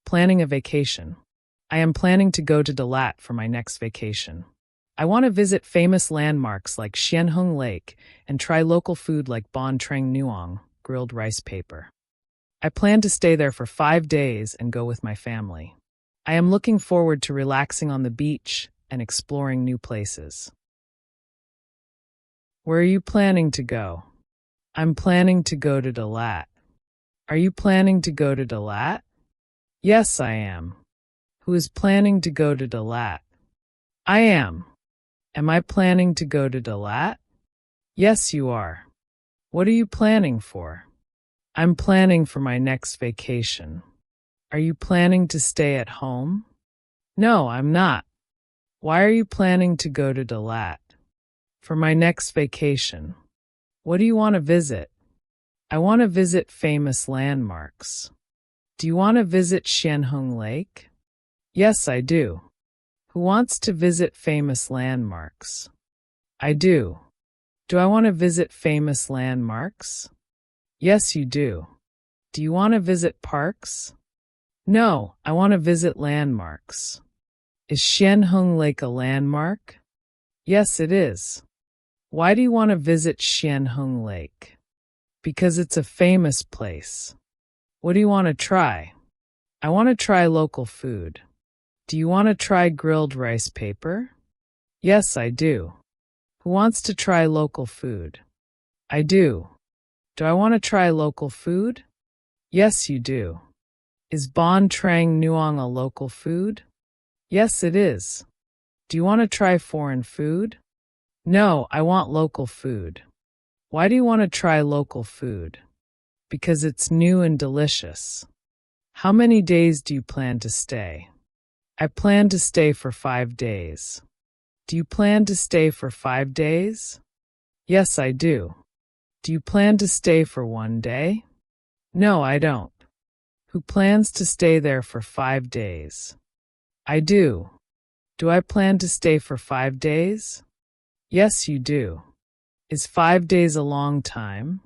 Planning a vacation. I am planning to go to Dalat for my next vacation. I want to visit famous landmarks like Xianheng Lake and try local food like Bon Trang Nuong, grilled rice paper. I plan to stay there for 5 days and go with my family. I am looking forward to relaxing on the beach and exploring new places. Where are you planning to go? I'm planning to go to Dalat. Are you planning to go to Dalat? Yes, I am. Who is planning to go to Dalat? I am. Am I planning to go to Dalat? Yes, you are. What are you planning for? I'm planning for my next vacation. Are you planning to stay at home? No, I'm not. Why are you planning to go to Dalat? For my next vacation. What do you want to visit? I want to visit famous landmarks. Do you want to visit Xianheng Lake? Yes, I do. Who wants to visit famous landmarks? I do. Do I want to visit famous landmarks? Yes, you do. Do you want to visit parks? No, I want to visit landmarks. Is Xianheng Lake a landmark? Yes, it is. Why do you want to visit Xianheng Lake? Because it's a famous place. What do you want to try? I want to try local food. Do you want to try grilled rice paper? Yes, I do. Who wants to try local food? I do. Do I want to try local food? Yes, you do. Is Bon Trang Nuong a local food? Yes, it is. Do you want to try foreign food? No, I want local food. Why do you want to try local food? Because it's new and delicious. How many days do you plan to stay? I plan to stay for 5 days. Do you plan to stay for 5 days? Yes, I do. Do you plan to stay for 1 day? No, I don't. Who plans to stay there for 5 days? I do. Do I plan to stay for 5 days? Yes, you do. Is 5 days a long time?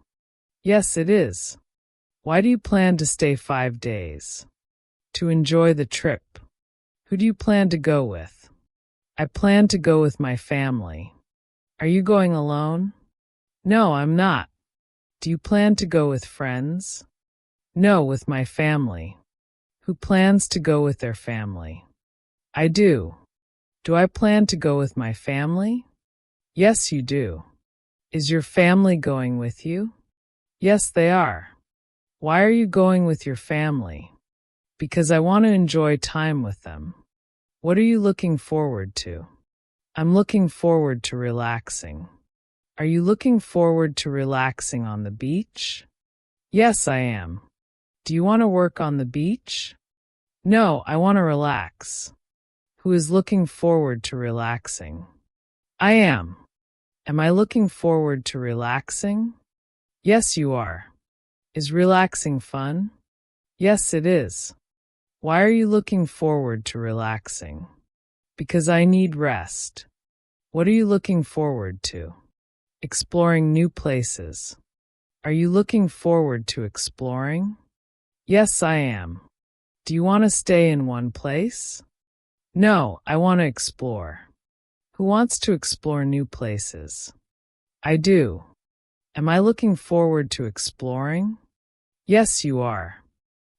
Yes, it is. Why do you plan to stay 5 days? To enjoy the trip. Who do you plan to go with? I plan to go with my family. Are you going alone? No, I'm not. Do you plan to go with friends? No, with my family. Who plans to go with their family? I do. Do I plan to go with my family? Yes, you do. Is your family going with you? Yes, they are. Why are you going with your family? Because I want to enjoy time with them. What are you looking forward to? I'm looking forward to relaxing. Are you looking forward to relaxing on the beach? Yes, I am. Do you want to work on the beach? No, I want to relax. Who is looking forward to relaxing? I am. Am I looking forward to relaxing? Yes, you are. Is relaxing fun? Yes, it is. Why are you looking forward to relaxing? Because I need rest. What are you looking forward to? Exploring new places. Are you looking forward to exploring? Yes, I am. Do you want to stay in one place? No, I want to explore. Who wants to explore new places? I do. Am I looking forward to exploring? Yes, you are.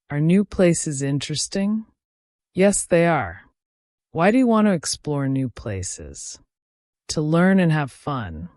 Are new places interesting? Yes, they are. Why do you want to explore new places? To learn and have fun.